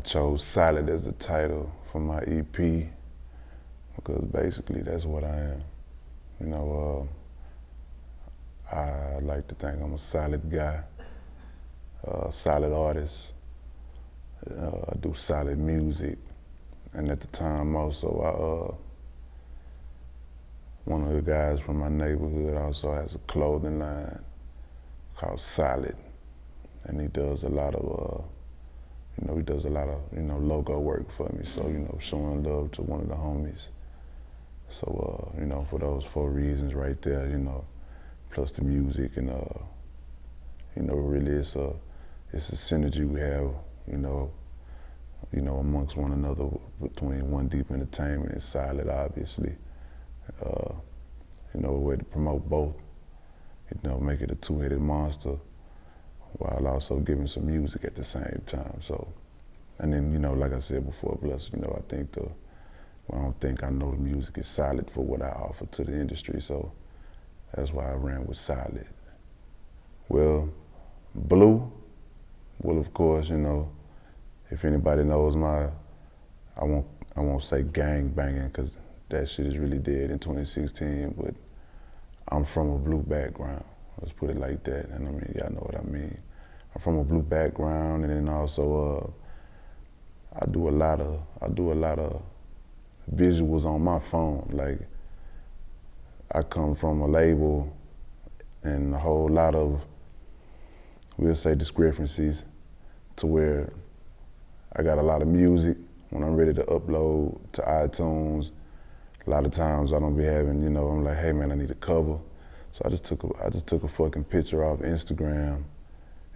chose Solid as the title for my EP because basically that's what I am. You know, I like to think I'm a solid guy, solid artist. I do solid music, and at the time also, one of the guys from my neighborhood also has a clothing line called Solid, and he does a lot of, logo work for me. So, showing love to one of the homies. So, for those 4 reasons right there, plus the music and, really it's a synergy we have, amongst one another between One Deep Entertainment and Solid, obviously. A way to promote both, make it a 2-headed monster while also giving some music at the same time. So, and then, like I said before, plus, I don't think I know the music is solid for what I offer to the industry, so that's why I ran with Solid. Well, Blue, well, of course, if anybody knows I won't say gang banging, because that shit is really dead in 2016, but I'm from a blue background. Let's put it like that, and I mean, y'all know what I mean. I'm from a blue background, and then also I do a lot of visuals on my phone. Like, I come from a label and a whole lot of, we'll say, discrepancies, to where I got a lot of music. When I'm ready to upload to iTunes, a lot of times I don't be having, I'm like, hey man, I need a cover. So I just took a fucking picture off Instagram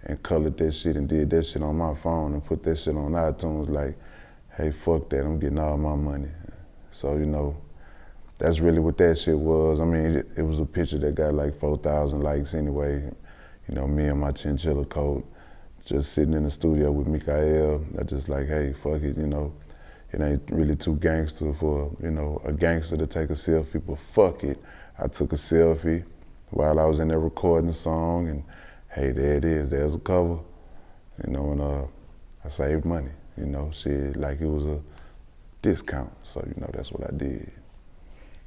and colored that shit and did that shit on my phone and put that shit on iTunes, like, hey, fuck that, I'm getting all my money. So, that's really what that shit was. I mean, it was a picture that got like 4,000 likes anyway. Me and my chinchilla coat, just sitting in the studio with Mikael. I just like, hey, fuck it, it ain't really too gangster for, a gangster to take a selfie, but fuck it. I took a selfie while I was in there recording the song, and hey, there it is, there's a cover, and I saved money, shit, like it was a discount, so, that's what I did.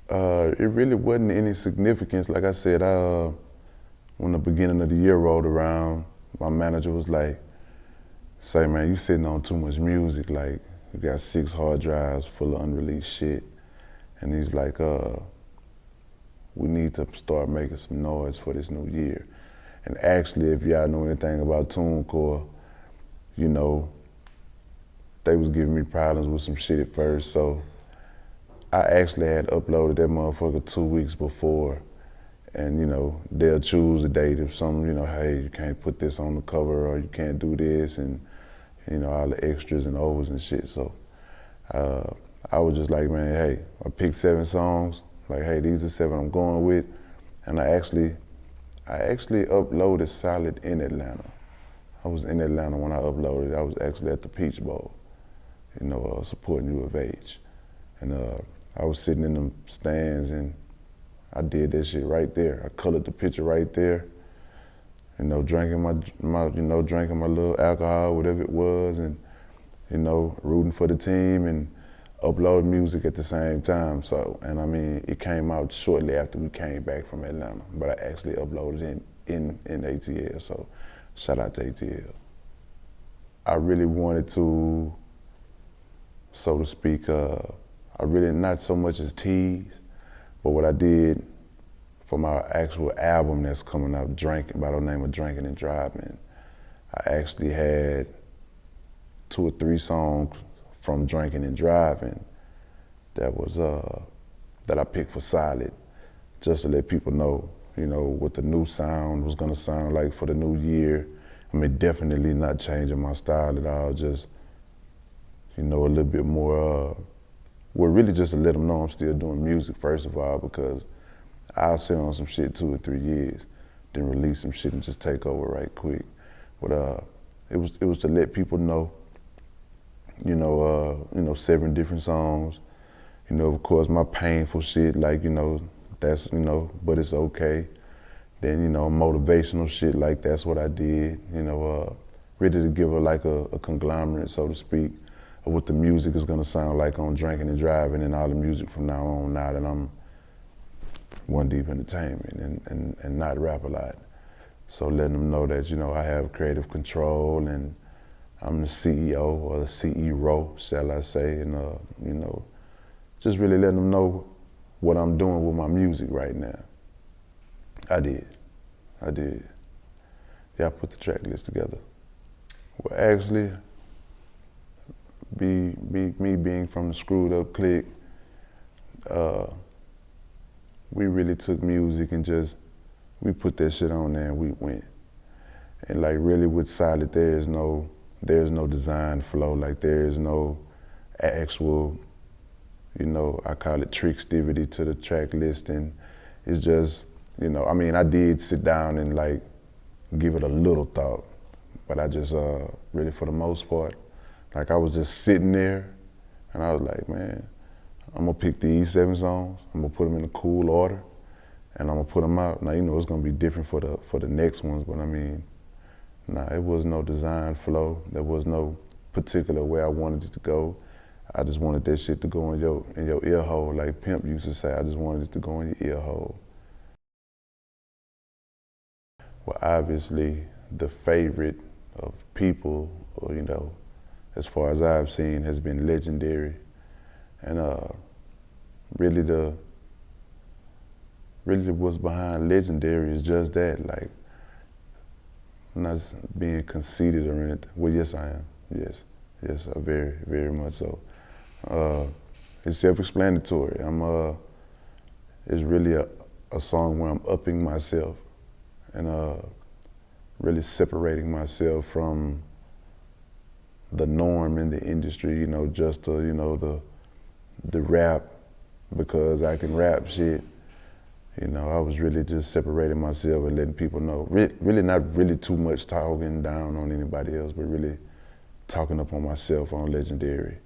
It really wasn't any significance. Like I said, when the beginning of the year rolled around, my manager was like, say, man, you sitting on too much music, like, you got 6 hard drives full of unreleased shit. And he's like, we need to start making some noise for this new year. And actually, if y'all know anything about TuneCore, they was giving me problems with some shit at first, so I actually had uploaded that motherfucker 2 weeks before, and they'll choose a date if hey, you can't put this on the cover or you can't do this, and all the extras and overs and shit. So I was just like, man, hey, I picked 7 songs, like, hey, these are 7 I'm going with, and I actually uploaded Solid in Atlanta. I was in Atlanta when I uploaded. I was actually at the Peach Bowl, supporting U of H. And I was sitting in the stands and I did that shit right there. I colored the picture right there, drinking my little alcohol, whatever it was, and, rooting for the team and upload music at the same time. So, and I mean, it came out shortly after we came back from Atlanta, but I actually uploaded in ATL, so shout out to ATL. I really wanted to, so to speak, I really not so much as tease, but what I did for my actual album that's coming out, by the name of Drinking and Driving, I actually had 2 or 3 songs from Drinking and Driving that was that I picked for Solid, just to let people know, what the new sound was gonna sound like for the new year. I mean, definitely not changing my style at all, just, a little bit more, well, really just to let them know I'm still doing music, first of all, because I'll sit on some shit 2 or 3 years, then release some shit and just take over right quick. But it was to let people know, 7 different songs. Of course, my painful shit, like, that's, but it's okay. Then, motivational shit, like that's what I did, ready to give her like a conglomerate, so to speak, of what the music is gonna sound like on Drinking and Driving and all the music from now on, now that I'm One Deep Entertainment and not rap a lot. So letting them know that, you know, I have creative control and I'm the CEO or the CEO, shall I say, and you know, just really letting them know what I'm doing with my music right now. I did. Yeah, I put the track list together. Well, actually, me being from the Screwed Up clique, we really took music and just, we put that shit on there and we went. And like really with Solid, there's no design flow, like there is no actual, you know, I call it trickstivity to the track listing. It's just, you know, I mean, I did sit down and like give it a little thought, but I just really for the most part, like I was just sitting there and I was like, man, I'm gonna pick these 7 songs, I'm gonna put them in a cool order and I'm gonna put them out. Now, you know, it's gonna be different for the next ones, but I mean, nah, it was no design flow. There was no particular way I wanted it to go. I just wanted that shit to go in your ear hole, like Pimp used to say, I just wanted it to go in your ear hole. Well, obviously, the favorite of people, or, you know, as far as I've seen, has been Legendary. And really what's behind Legendary is just that, like, I'm not being conceited or anything. Well, yes, I am. Yes, very, very much so. It's self-explanatory. It's really a song where I'm upping myself and really separating myself from the norm in the industry, you know, just you know, the rap because I can rap shit. You know, I was really just separating myself and letting people know, really not really too much talking down on anybody else, but really talking up on myself on Legendary.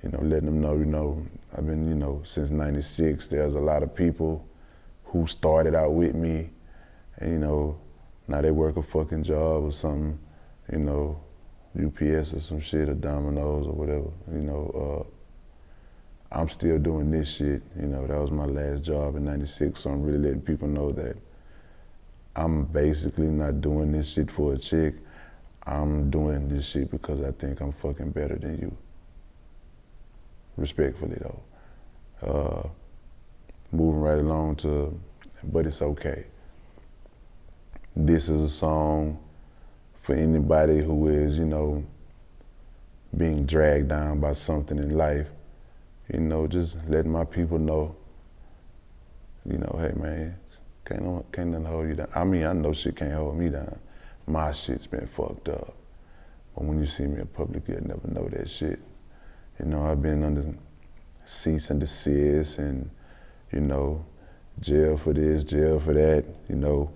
You know, letting them know, you know, I've been, you know, since '96, there's a lot of people who started out with me and, you know, now they work a fucking job or something, you know, UPS or some shit or Domino's or whatever, you know. I'm still doing this shit, you know, that was my last job in '96, so I'm really letting people know that I'm basically not doing this shit for a chick. I'm doing this shit because I think I'm fucking better than you. Respectfully though. Moving right along to But It's Okay. This is a song for anybody who is, you know, being dragged down by something in life. You know, just letting my people know, you know, hey man, can't nothing hold you down. I mean, I know shit can't hold me down. My shit's been fucked up. But when you see me in public, you'll never know that shit. You know, I've been under cease and desist and, you know, jail for this, jail for that, you know,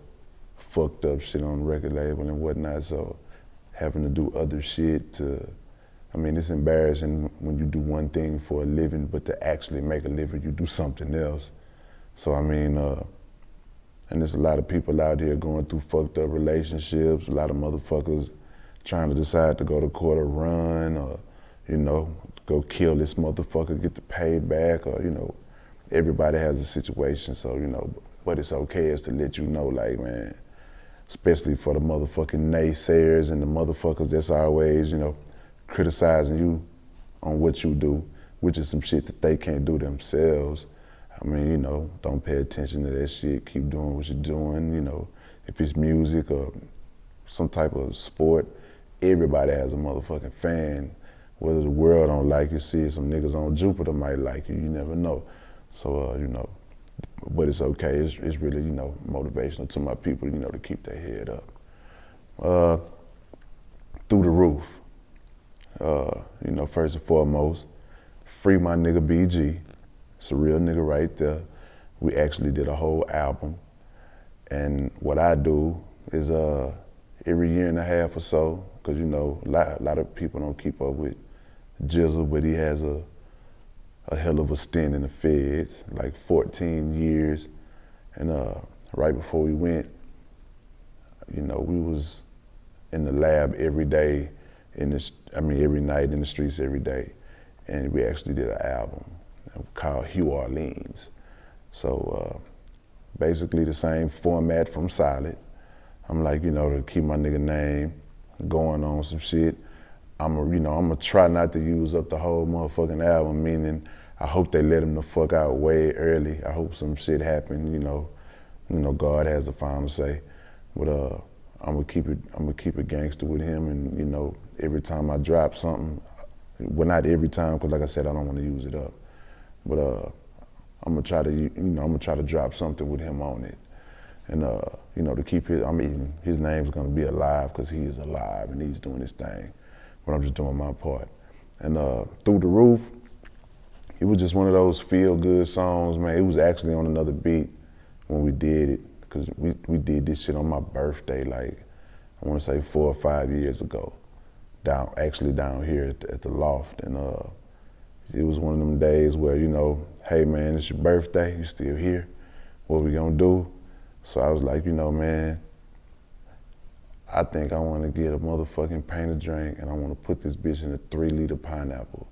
fucked up shit on the record label and whatnot. So having to do other shit I mean, it's embarrassing when you do one thing for a living, but to actually make a living, you do something else. So I mean, and there's a lot of people out here going through fucked up relationships, a lot of motherfuckers trying to decide to go to court or run or, you know, go kill this motherfucker, get the payback or, you know, everybody has a situation. So, you know, But It's Okay is to let you know, like, man, especially for the motherfucking naysayers and the motherfuckers that's always, you know, criticizing you on what you do, which is some shit that they can't do themselves. I mean, you know, don't pay attention to that shit. Keep doing what you're doing, you know. If it's music or some type of sport, everybody has a motherfucking fan. Whether the world don't like you, see some niggas on Jupiter might like you, you never know. So, you know, But It's Okay. It's really, you know, motivational to my people, you know, to keep their head up. Through the Roof. You know, first and foremost, free my nigga BG. It's a real nigga right there. We actually did a whole album. And what I do is every year and a half or so, because you know, a lot of people don't keep up with Jizzle, but he has a hell of a stint in the feds, like 14 years. And right before we went, you know, we was in the lab every day, every night in the streets every day. and we actually did an album called New Orleans. So basically the same format from Solid. I'm like, to keep my nigga name going on some shit. I'm gonna try not to use up the whole motherfucking album, meaning I hope they let him the fuck out way early. I hope some shit happen, God has the final say. But I'm gonna keep it gangster with him, and every time I drop something, well, not every time, because like I said, I don't want to use it up. But I'm gonna try to drop something with him on it, and to keep his name's gonna be alive because he is alive and he's doing his thing. But I'm just doing my part. And Through the Roof, it was just one of those feel-good songs, man. It was actually on another beat when we did it, because we did this shit on my birthday, like, I want to say 4 or 5 years ago, down here at the loft. And it was one of them days where, hey man, it's your birthday, you still here, what we gonna do? So I was like, man, I think I want to get a motherfucking painted drink and I want to put this bitch in a 3-liter pineapple.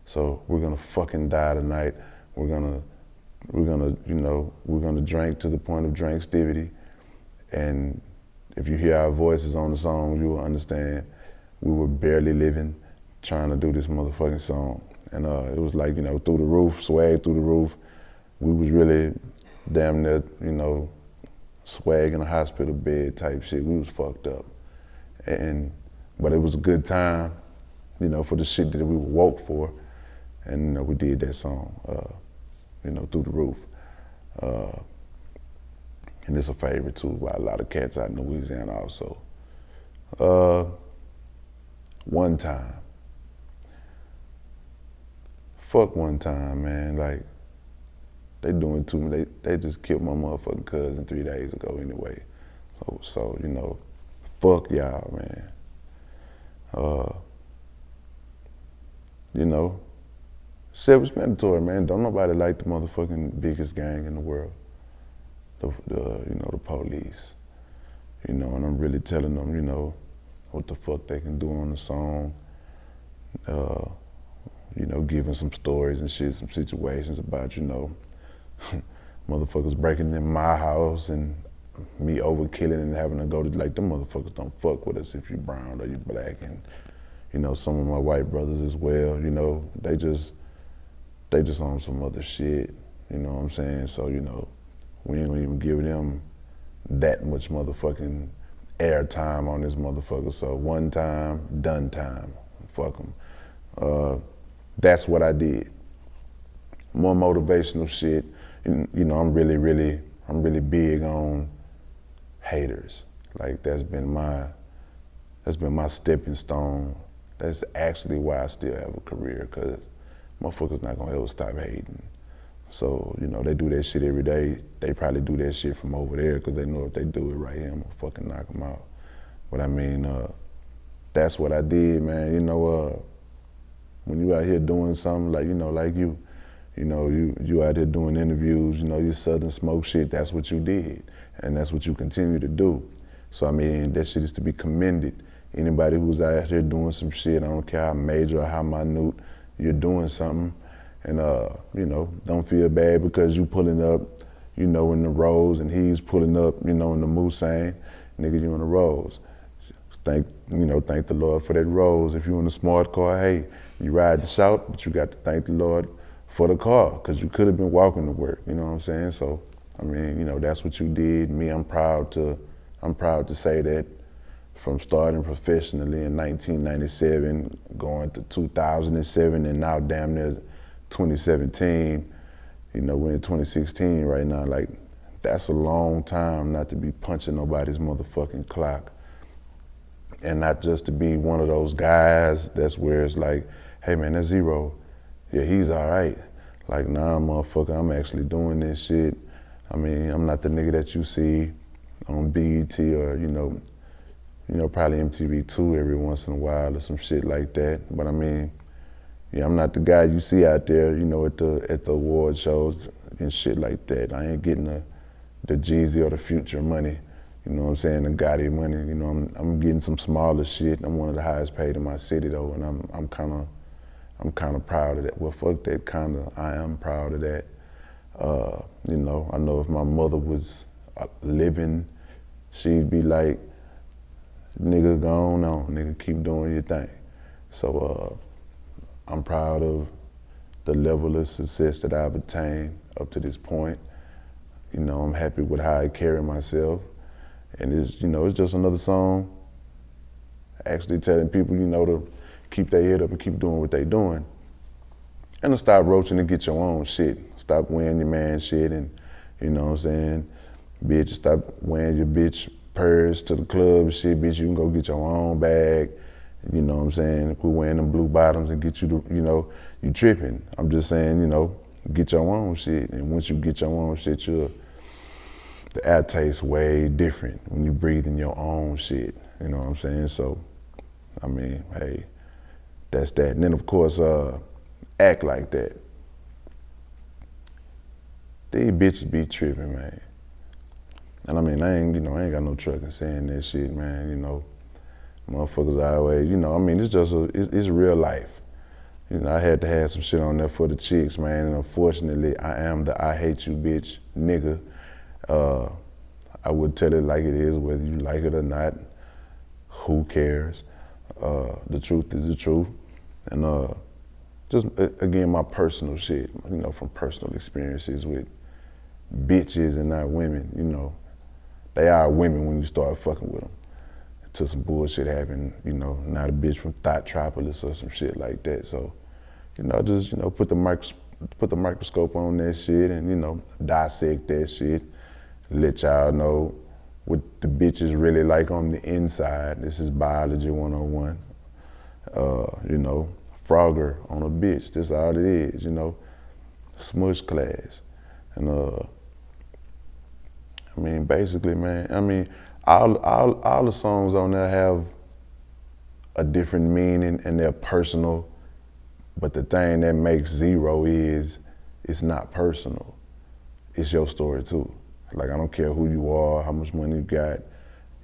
So we're gonna fucking die tonight. We're gonna drink to the point of drinkstivity. And if you hear our voices on the song, you will understand we were barely living, trying to do this motherfucking song. And it was like, through the roof, swag through the roof. We was really damn near, swag in a hospital bed type shit. We was fucked up. But it was a good time, for the shit that we were woke for. And we did that song, Through the Roof. And it's a favorite too by a lot of cats out in Louisiana also. One Time. Fuck One Time, man. Like, they doing too much. They just killed my motherfucking cousin 3 days ago anyway. So fuck y'all, man. Self-explanatory, man. Don't nobody like the motherfucking biggest gang in the world. The police. And I'm really telling them, what the fuck they can do on the song. Giving some stories and shit, some situations about, motherfuckers breaking in my house and me overkilling and having to go to, like, them motherfuckers don't fuck with us if you brown or you black. And, some of my white brothers as well, they just on some other shit, you know what I'm saying? So, we ain't gonna even give them that much motherfucking airtime on this motherfucker. So one time, done time, fuck them. That's what I did. More motivational shit. And, I'm really big on haters. Like, that's been my stepping stone. That's actually why I still have a career, because motherfuckers not gonna ever stop hating. So, they do that shit every day. They probably do that shit from over there because they know if they do it right here, I'm gonna fucking knock them out. But I mean, that's what I did, man. When you out here doing something like, like you out here doing interviews, your Southern Smoke shit, that's what you did. And that's what you continue to do. So, I mean, that shit is to be commended. Anybody who's out here doing some shit, I don't care how major or how minute, you're doing something. And, don't feel bad because you pulling up, in the rows and he's pulling up, in the Moussain, nigga, you in the rows. Thank the Lord for that rose. If you in a smart car, hey, you ride the shout, but you got to thank the Lord for the car, because you could have been walking to work, you know what I'm saying? So, I mean, that's what you did. Me, I'm proud to say that from starting professionally in 1997, going to 2007, and now damn near 2017, we're in 2016 right now. Like, that's a long time not to be punching nobody's motherfucking clock. And not just to be one of those guys that's where it's like, hey man, that's Zero. Yeah, he's all right. Like, nah, motherfucker, I'm actually doing this shit. I mean, I'm not the nigga that you see on BET or, probably MTV2 every once in a while or some shit like that. But I mean, yeah, I'm not the guy you see out there, at the award shows and shit like that. I ain't getting the Jeezy or the Future money, you know what I'm saying, the Gotti money. I'm getting some smaller shit. I'm one of the highest paid in my city though, and I'm kind I'm kind of proud of that. Well, fuck that I am proud of that. You know, I know if my mother was living, she'd be like, nigga, go on, nigga, keep doing your thing. So I'm proud of the level of success that I've attained up to this point. You know, I'm happy with how I carry myself. And it's, you know, it's just another song actually telling people, you know, to keep their head up and keep doing what they doing. And to stop roaching and get your own shit. Stop wearing your man shit and, you know what I'm saying? Bitch, stop wearing your bitch purse to the club and shit. Bitch, you can go get your own bag. You know what I'm saying? Quit wearing them blue bottoms and get you to, you know, you tripping. I'm just saying, you know, get your own shit. And once you get your own shit, the air tastes way different when you breathe in your own shit. You know what I'm saying? So, I mean, hey, that's that. And then of course, act like that. These bitches be tripping, man. And I mean, I ain't got no truck in saying that shit, man. You know, motherfuckers always, you know, I mean, it's just it's real life. You know, I had to have some shit on there for the chicks, man. And unfortunately, I am the I hate you bitch nigga. I would tell it like it is, whether you like it or not. Who cares? The truth is the truth. And just, again, my personal shit, you know, from personal experiences with bitches and not women, you know. They are women when you start fucking with them. Until some bullshit happened, you know, not a bitch from THRU or some shit like that. So, you know, just, you know, put the microscope on that shit and, you know, dissect that shit. Let y'all know what the bitch is really like on the inside. This is biology 101. You know, Frogger on a bitch, that's all it is, you know. Smush class. And I mean, basically, man, I mean, all the songs on there have a different meaning and they're personal, but the thing that makes THRU is it's not personal. It's your story too. Like, I don't care who you are, how much money you got,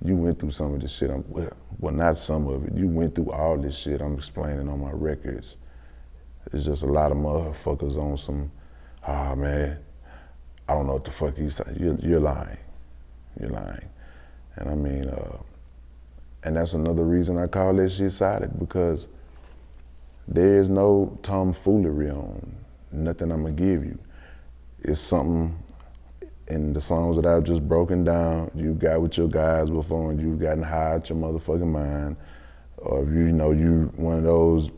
you went through some of this shit. Well, not some of it. You went through all this shit I'm explaining on my records. It's just a lot of motherfuckers on some, man, I don't know what the fuck you say. You're lying. You're lying. And I mean, and that's another reason I call that shit solid, because there is no tomfoolery on nothing I'm gonna give you. It's something in the songs that I've just broken down, you got with your guys before and you've gotten high out your motherfucking mind. Or if you know you one of those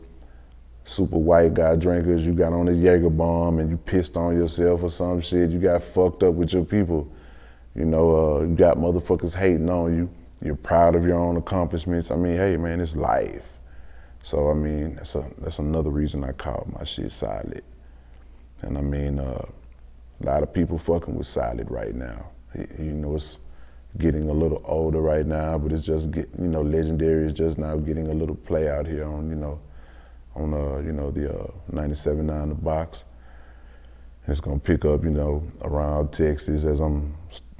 super white guy drinkers, you got on a Jaeger bomb and you pissed on yourself or some shit, you got fucked up with your people. You know, you got motherfuckers hating on you. You're proud of your own accomplishments. I mean, hey man, it's life. So I mean, that's another reason I call my shit solid. And I mean, a lot of people fucking with solid right now. You know, it's getting a little older right now, but it's just you know, Legendary is just now getting a little play out here on, you know, the 97.9 The Box. It's gonna pick up, you know, around Texas as I'm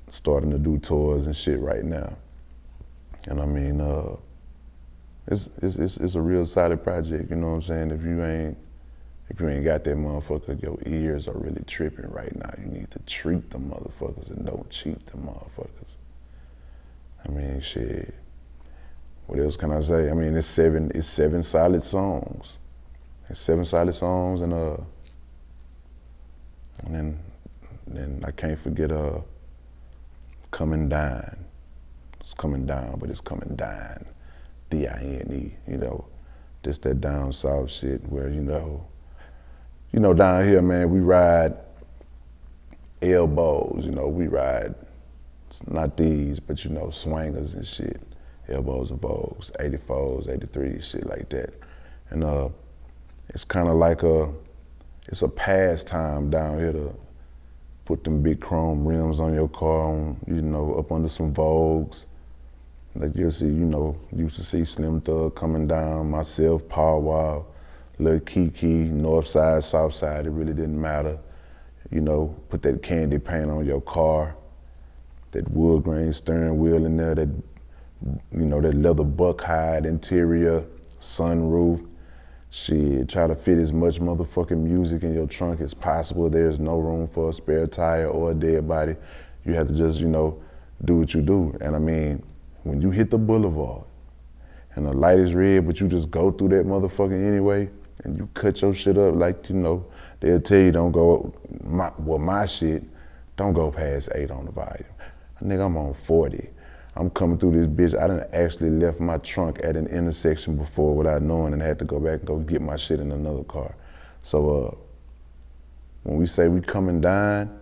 starting to do tours and shit right now. And I mean, it's a real solid project, you know what I'm saying? If you ain't got that motherfucker, your ears are really tripping right now. You need to treat them motherfuckers and don't cheat them motherfuckers. I mean, shit. What else can I say? I mean, it's seven solid songs. It's 7 solid songs, and then I can't forget Coming Down. It's coming down, but it's coming down. D-I-N-E, you know. Just that down south shit where, you know, down here, man, we ride elbows, you know, we ride, not these, but you know, swingers and shit. Elbows and Vogues, 84s, 83s, shit like that. And it's kind of like it's a pastime down here to put them big chrome rims on your car, you know, up under some Vogues. Like you'll see, you know, used to see Slim Thug coming down, myself, Paul Wall, Lil Kiki, north side, south side, it really didn't matter. You know, put that candy paint on your car, that wood grain steering wheel in there, that, you know, that leather buck hide interior, sunroof, Shit, try to fit as much motherfucking music in your trunk as possible. There's no room for a spare tire or a dead body. You have to just, do what you do. And I mean, when you hit the boulevard and the light is red, but you just go through that motherfucker anyway, and you cut your shit up like, they'll tell you don't go, my shit, don't go past 8 on the volume. Nigga, I'm on 40. I'm coming through this bitch. I done actually left my trunk at an intersection before without knowing and had to go back and go get my shit in another car. So when we say we coming down,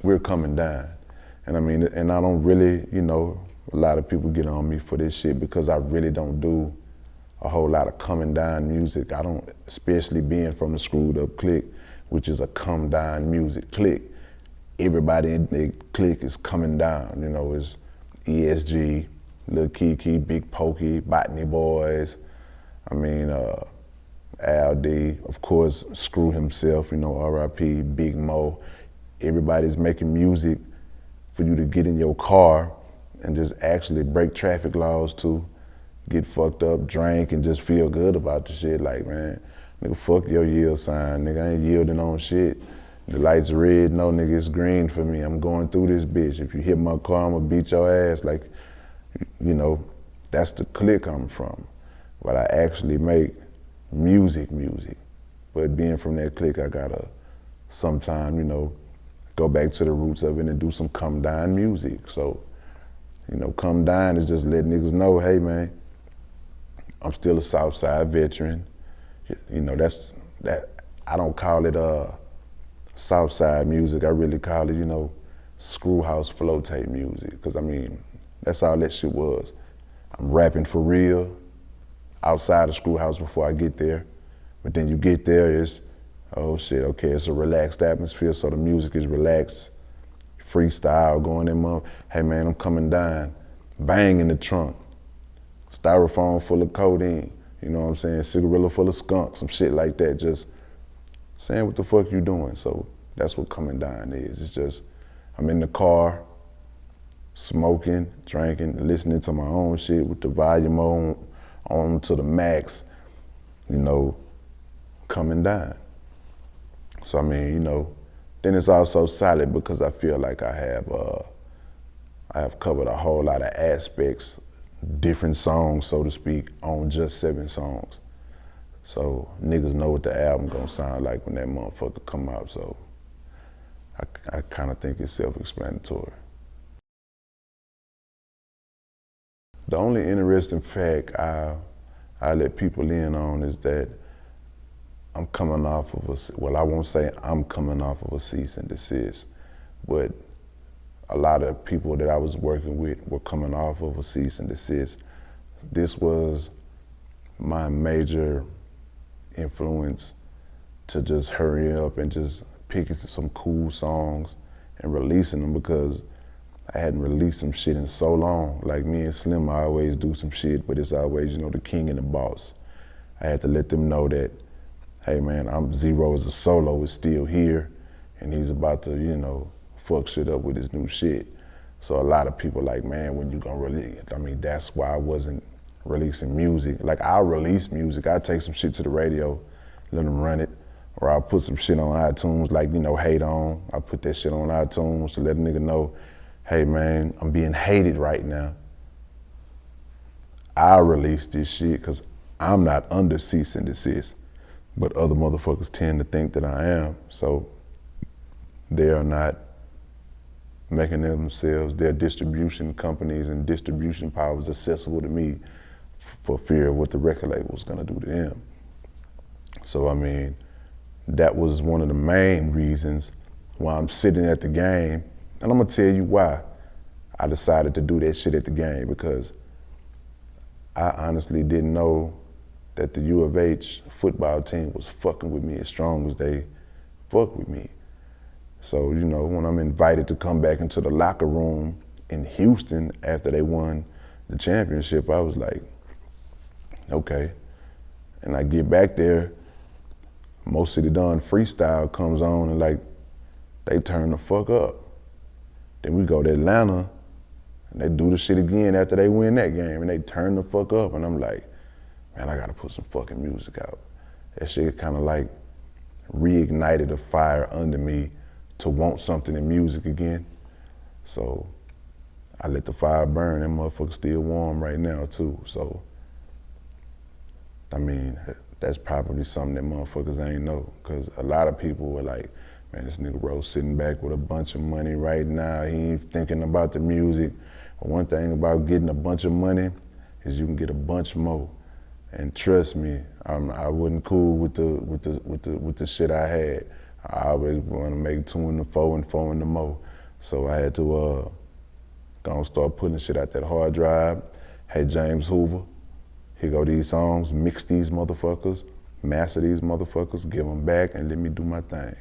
we're coming down. And I mean, and I don't really, a lot of people get on me for this shit because I really don't do a whole lot of coming down music. I don't, especially being from the Screwed Up Clique, which is a come down music clique. Everybody in the clique is coming down, it's ESG, Lil Kiki, Big Pokey, Botany Boys, Al D, of course, Screw himself, R.I.P., Big Mo. Everybody's making music for you to get in your car and just actually break traffic laws to, get fucked up, drink, and just feel good about the shit. Like, man, nigga, fuck your yield sign, nigga, I ain't yielding on shit. The light's red, no nigga, it's green for me. I'm going through this bitch. If you hit my car, I'ma beat your ass. Like, that's the clique I'm from. But I actually make music. But being from that clique, I gotta sometime, go back to the roots of it and do some come down music. So, come down is just letting niggas know, hey man, I'm still a Southside veteran. That's that. I don't call it Southside music. I really call it, screw house flow tape music. Because I mean, that's all that shit was. I'm rapping for real outside of screw house before I get there. But then you get there, it's, oh shit, okay, it's a relaxed atmosphere, so the music is relaxed, freestyle, going in, hey man, I'm coming down, bang in the trunk, styrofoam full of codeine, you know what I'm saying, cigarilla full of skunk, some shit like that, just saying what the fuck you doing. So that's what coming down is. It's just, I'm in the car, smoking, drinking, listening to my own shit with the volume on to the max, coming down. So I mean, then it's also solid because I feel like I have covered a whole lot of aspects, different songs, so to speak, on just 7 songs. So niggas know what the album gonna sound like when that motherfucker come out. So I kind of think it's self-explanatory. The only interesting fact I let people in on is that I'm coming off of I won't say I'm coming off of a cease and desist, but a lot of people that I was working with were coming off of a cease and desist. This was my major influence to just hurry up and just picking some cool songs and releasing them, because I hadn't released some shit in so long. Like me and Slim, I always do some shit, but it's always, the king and the boss. I had to let them know that, hey man, Zero as a solo is still here, and he's about to, fuck shit up with his new shit. So a lot of people like, man, when you gonna release? I mean, that's why I wasn't releasing music. Like, I'll release music, I'll take some shit to the radio, let them run it, or I'll put some shit on iTunes, like, Hate On. I put that shit on iTunes to let a nigga know, hey man, I'm being hated right now. I'll release this shit because I'm not under cease and desist, but other motherfuckers tend to think that I am. So they are not making themselves, their distribution companies and distribution powers accessible to me for fear of what the record label was gonna do to them. So I mean, that was one of the main reasons why I'm sitting at the game, and I'm gonna tell you why I decided to do that shit at the game, because I honestly didn't know that the U of H football team was fucking with me as strong as they fuck with me. So, when I'm invited to come back into the locker room in Houston after they won the championship, I was like, okay. And I get back there, Mo City Don freestyle comes on, and like, they turn the fuck up. Then we go to Atlanta, and they do the shit again after they win that game, and they turn the fuck up, and I'm like, man, I gotta put some fucking music out. That shit kind of like reignited a fire under me to want something in music again. So I let the fire burn. That motherfucker still warm right now too. So, I mean, that's probably something that motherfuckers ain't know. Cause a lot of people were like, man, this nigga Rose sitting back with a bunch of money right now. He ain't thinking about the music. But one thing about getting a bunch of money is you can get a bunch more. And trust me, I wasn't cool with the shit I had. I always want to make 2 in the 4 and 4 in the mo. So I had to go and start putting shit out that hard drive. Hey, James Hoover, here go these songs, mix these motherfuckers, master these motherfuckers, give them back, and let me do my thing.